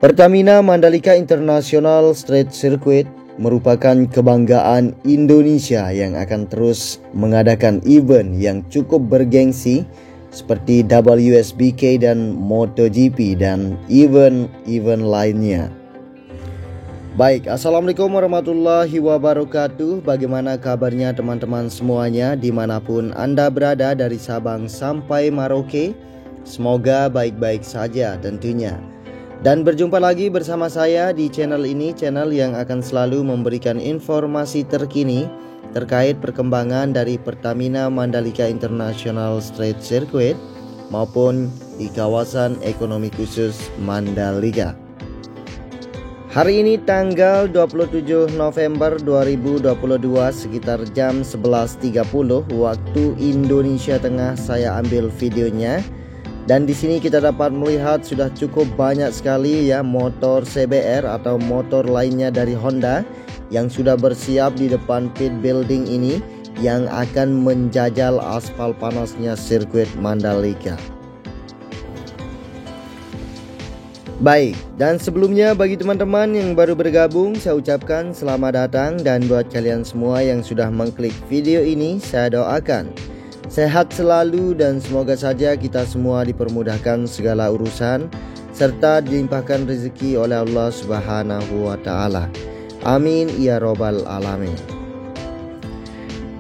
Pertamina Mandalika International Street Circuit merupakan kebanggaan Indonesia yang akan terus mengadakan event yang cukup bergengsi seperti WSBK dan MotoGP dan event-event lainnya. Baik, Assalamualaikum warahmatullahi wabarakatuh. Bagaimana kabarnya teman-teman semuanya dimanapun Anda berada dari Sabang sampai Merauke? Semoga baik-baik saja tentunya. Dan berjumpa lagi bersama saya di channel ini, channel yang akan selalu memberikan informasi terkini terkait perkembangan dari Pertamina Mandalika International Street Circuit maupun di kawasan ekonomi khusus Mandalika. Hari ini tanggal 27 November 2022 sekitar jam 11.30 waktu Indonesia Tengah saya ambil videonya. Dan di sini kita dapat melihat sudah cukup banyak sekali ya motor CBR atau motor lainnya dari Honda yang sudah bersiap di depan pit building ini yang akan menjajal aspal panasnya sirkuit Mandalika. Baik, dan sebelumnya bagi teman-teman yang baru bergabung saya ucapkan selamat datang, dan buat kalian semua yang sudah mengklik video ini saya doakan sehat selalu dan semoga saja kita semua dipermudahkan segala urusan serta dilimpahkan rezeki oleh Allah Subhanahu wa taala. Amin ya robbal alamin.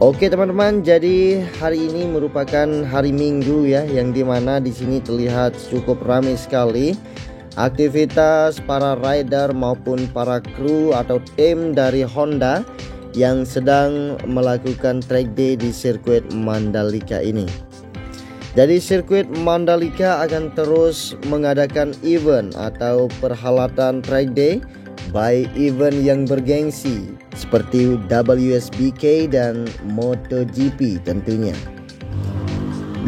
Oke teman-teman, jadi hari ini merupakan hari Minggu ya, yang dimana di sini terlihat cukup ramai sekali aktivitas para rider maupun para kru atau tim dari Honda yang sedang melakukan track day di sirkuit Mandalika ini. Jadi sirkuit Mandalika akan terus mengadakan event atau perhelatan track day by event yang bergengsi seperti WSBK dan MotoGP tentunya.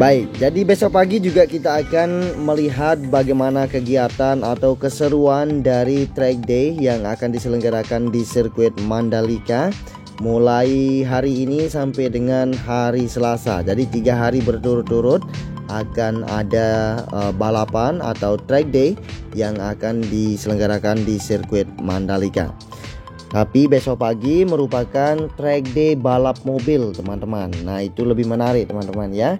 Baik, jadi besok pagi juga kita akan melihat bagaimana kegiatan atau keseruan dari track day yang akan diselenggarakan di sirkuit Mandalika mulai hari ini sampai dengan hari Selasa. Jadi 3 hari berturut-turut akan ada balapan atau track day yang akan diselenggarakan di sirkuit Mandalika. Tapi besok pagi merupakan track day balap mobil teman-teman. Nah itu lebih menarik teman-teman ya.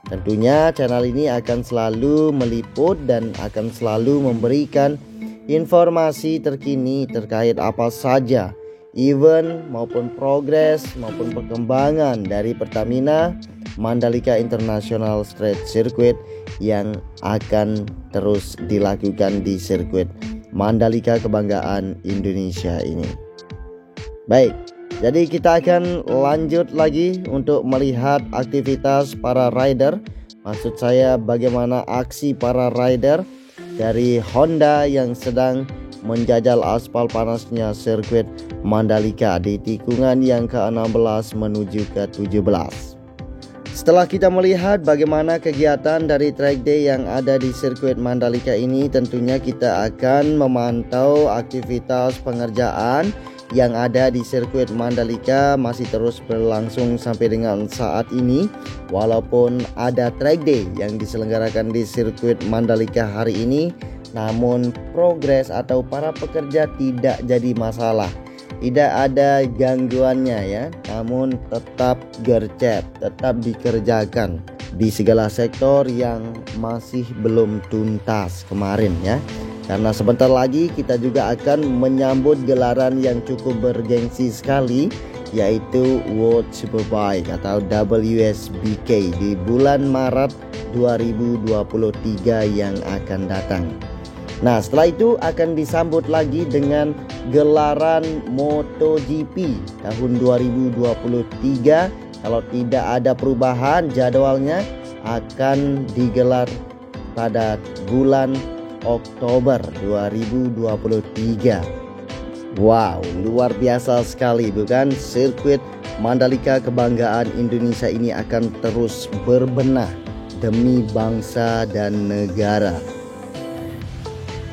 Tentunya channel ini akan selalu meliput dan akan selalu memberikan informasi terkini terkait apa saja event maupun progres maupun perkembangan dari Pertamina Mandalika International Street Circuit yang akan terus dilakukan di sirkuit Mandalika kebanggaan Indonesia ini. Baik, jadi kita akan lanjut lagi untuk melihat aktivitas para rider. Maksud saya bagaimana aksi para rider dari Honda yang sedang menjajal aspal panasnya sirkuit Mandalika di tikungan yang ke-16 menuju ke-17. Setelah kita melihat bagaimana kegiatan dari track day yang ada di sirkuit Mandalika ini, tentunya kita akan memantau aktivitas pengerjaan yang ada di sirkuit Mandalika masih terus berlangsung sampai dengan saat ini. Walaupun ada track day yang diselenggarakan di sirkuit Mandalika hari ini, namun progres atau para pekerja tidak jadi masalah, tidak ada gangguannya ya, namun tetap gercep, tetap dikerjakan di segala sektor yang masih belum tuntas kemarin ya. Karena sebentar lagi kita juga akan menyambut gelaran yang cukup bergengsi sekali, yaitu World Superbike atau WSBK di bulan Maret 2023 yang akan datang. Nah setelah itu akan disambut lagi dengan gelaran MotoGP tahun 2023. Kalau tidak ada perubahan jadwalnya akan digelar pada bulan Oktober 2023. Wow, luar biasa sekali bukan? Sirkuit Mandalika kebanggaan Indonesia ini akan terus berbenah demi bangsa dan negara.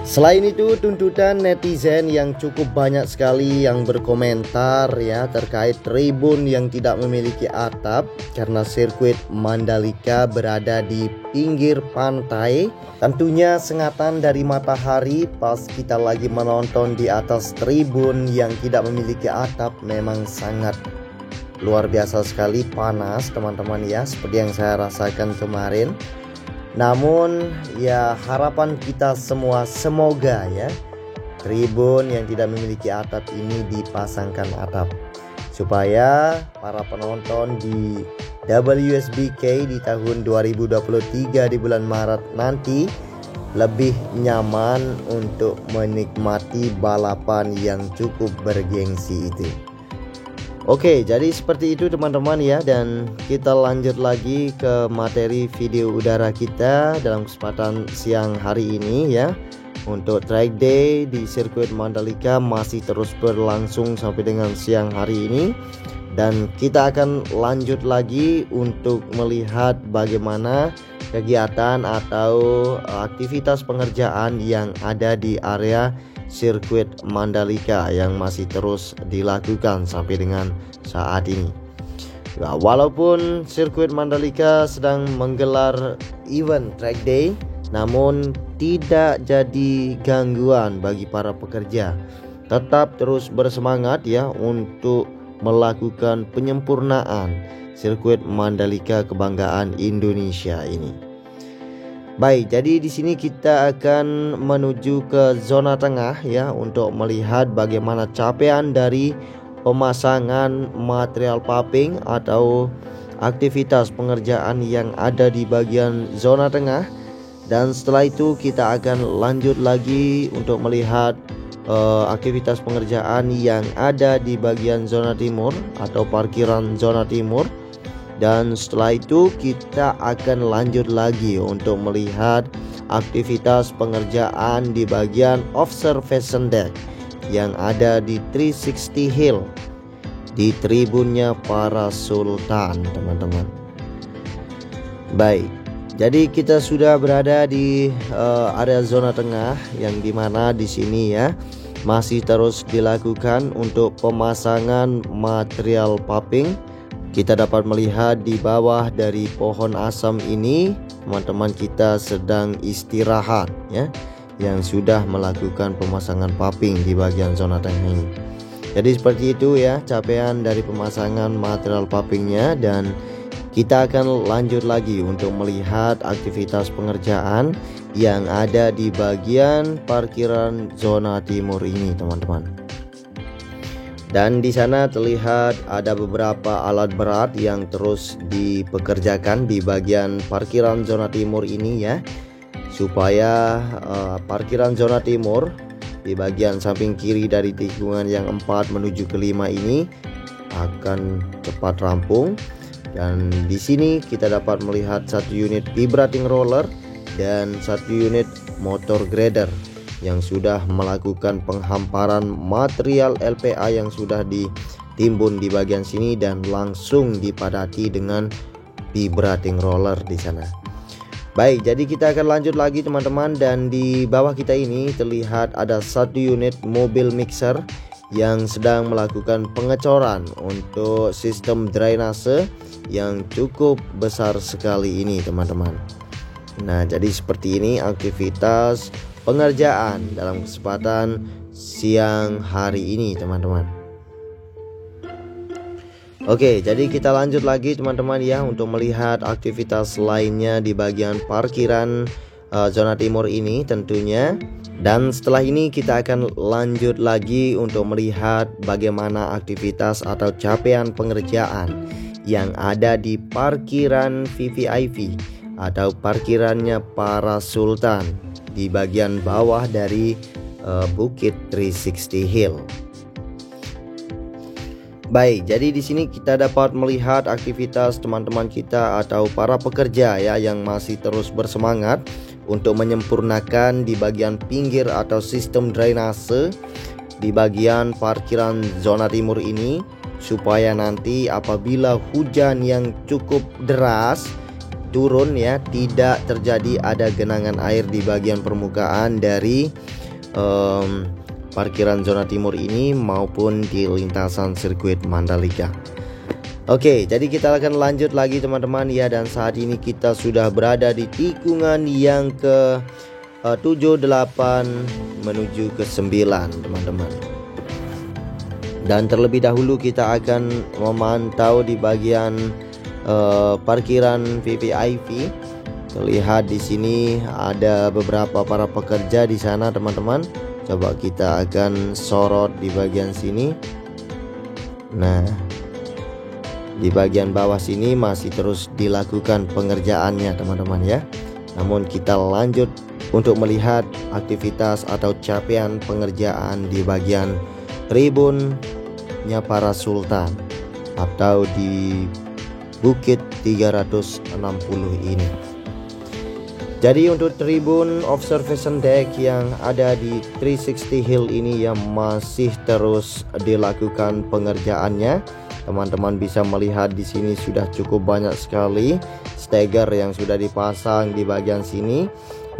Selain itu, tuntutan netizen yang cukup banyak sekali yang berkomentar ya terkait tribun yang tidak memiliki atap karena sirkuit Mandalika berada di pinggir pantai. Tentunya sengatan dari matahari pas kita lagi menonton di atas tribun yang tidak memiliki atap memang sangat luar biasa sekali panas teman-teman ya, seperti yang saya rasakan kemarin. Namun ya harapan kita semua semoga ya tribun yang tidak memiliki atap ini dipasangkan atap supaya para penonton di WSBK di tahun 2023 di bulan Maret nanti lebih nyaman untuk menikmati balapan yang cukup bergengsi itu. Oke, jadi seperti itu teman-teman ya, dan kita lanjut lagi ke materi video udara kita dalam kesempatan siang hari ini ya. Untuk track day di sirkuit Mandalika masih terus berlangsung sampai dengan siang hari ini, dan kita akan lanjut lagi untuk melihat bagaimana kegiatan atau aktivitas pengerjaan yang ada di area sirkuit Mandalika yang masih terus dilakukan sampai dengan saat ini. Nah, walaupun sirkuit Mandalika sedang menggelar event track day, namun tidak jadi gangguan bagi para pekerja. Tetap terus bersemangat ya untuk melakukan penyempurnaan sirkuit Mandalika kebanggaan Indonesia ini. Baik, jadi di sini kita akan menuju ke zona tengah ya untuk melihat bagaimana capaian dari pemasangan material paving atau aktivitas pengerjaan yang ada di bagian zona tengah. Dan setelah itu kita akan lanjut lagi untuk melihat aktivitas pengerjaan yang ada di bagian zona timur atau parkiran zona timur. Dan setelah itu kita akan lanjut lagi untuk melihat aktivitas pengerjaan di bagian observation deck yang ada di 360 Hill di tribunnya para sultan teman-teman. Baik, jadi kita sudah berada di area zona tengah yang dimana di sini ya masih terus dilakukan untuk pemasangan material paving. Kita dapat melihat di bawah dari pohon asam ini teman-teman kita sedang istirahat ya, yang sudah melakukan pemasangan paving di bagian zona tengah ini. Jadi seperti itu ya capaian dari pemasangan material pavingnya, dan kita akan lanjut lagi untuk melihat aktivitas pengerjaan yang ada di bagian parkiran zona timur ini teman-teman. Dan di sana terlihat ada beberapa alat berat yang terus dipekerjakan di bagian parkiran zona timur ini ya, supaya parkiran zona timur di bagian samping kiri dari tikungan yang 4 menuju ke 5 ini akan cepat rampung. Dan di sini kita dapat melihat satu unit vibrating roller dan satu unit motor grader yang sudah melakukan penghamparan material LPA yang sudah ditimbun di bagian sini dan langsung dipadati dengan vibrating roller di sana. Baik, jadi kita akan lanjut lagi teman-teman, dan di bawah kita ini terlihat ada satu unit mobil mixer yang sedang melakukan pengecoran untuk sistem drainase yang cukup besar sekali ini teman-teman. Nah, jadi seperti ini aktivitas pengerjaan dalam kesempatan siang hari ini teman-teman. Oke, jadi kita lanjut lagi teman-teman ya untuk melihat aktivitas lainnya di bagian parkiran zona timur ini tentunya. Dan setelah ini kita akan lanjut lagi untuk melihat bagaimana aktivitas atau capaian pengerjaan yang ada di parkiran VVIP atau parkirannya para sultan di bagian bawah dari Bukit 360 Hill. Baik, jadi di sini kita dapat melihat aktivitas teman-teman kita atau para pekerja ya yang masih terus bersemangat untuk menyempurnakan di bagian pinggir atau sistem drainase di bagian parkiran zona timur ini, supaya nanti apabila hujan yang cukup deras turun ya, tidak terjadi ada genangan air di bagian permukaan dari parkiran zona timur ini maupun di lintasan sirkuit Mandalika. Oke, jadi kita akan lanjut lagi teman-teman ya, dan saat ini kita sudah berada di tikungan yang ke 7, 8 menuju ke 9 teman-teman. Dan terlebih dahulu kita akan memantau di bagian parkiran VVIP. Terlihat di sini ada beberapa para pekerja di sana teman-teman. Coba kita akan sorot di bagian sini. Nah, di bagian bawah sini masih terus dilakukan pengerjaannya teman-teman ya. Namun kita lanjut untuk melihat aktivitas atau capaian pengerjaan di bagian tribunnya para sultan atau di Bukit 360 ini. Jadi untuk tribun observation deck yang ada di 360 Hill ini yang masih terus dilakukan pengerjaannya. Teman-teman bisa melihat di sini sudah cukup banyak sekali stagger yang sudah dipasang di bagian sini.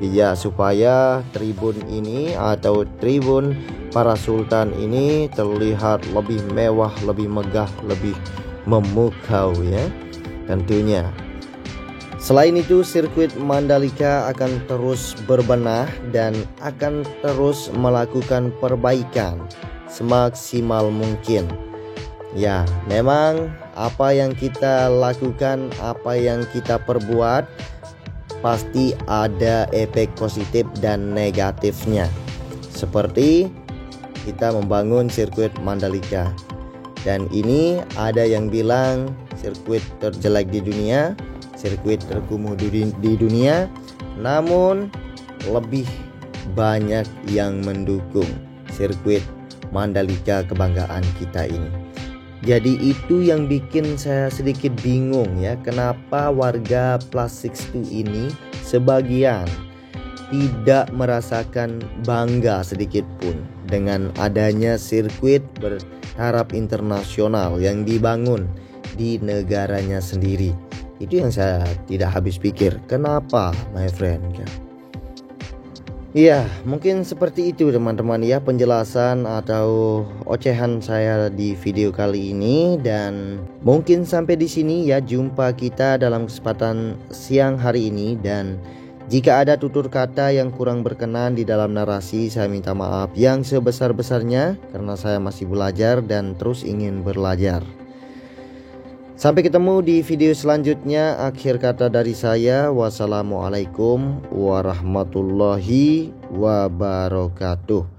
Ya, supaya tribun ini atau tribun para sultan ini terlihat lebih mewah, lebih megah, lebih memukau ya. Tentunya. Selain itu, sirkuit Mandalika akan terus berbenah dan akan terus melakukan perbaikan semaksimal mungkin. Ya, memang apa yang kita lakukan, apa yang kita perbuat pasti ada efek positif dan negatifnya. Seperti kita membangun sirkuit Mandalika. Dan ini ada yang bilang sirkuit terjelek di dunia, sirkuit terkumuh di dunia, namun lebih banyak yang mendukung sirkuit Mandalika kebanggaan kita ini. Jadi itu yang bikin saya sedikit bingung ya, kenapa warga Plus 62 ini sebagian tidak merasakan bangga sedikit pun dengan adanya sirkuit bertaraf internasional yang dibangun di negaranya sendiri. Itu yang saya tidak habis pikir, kenapa my friend ya? Iya, mungkin seperti itu teman-teman ya penjelasan atau ocehan saya di video kali ini, dan mungkin sampai di sini ya jumpa kita dalam kesempatan siang hari ini. Dan jika ada tutur kata yang kurang berkenan di dalam narasi, saya minta maaf yang sebesar-besarnya karena saya masih belajar dan terus ingin belajar. Sampai ketemu di video selanjutnya. Akhir kata dari saya, wassalamualaikum warahmatullahi wabarakatuh.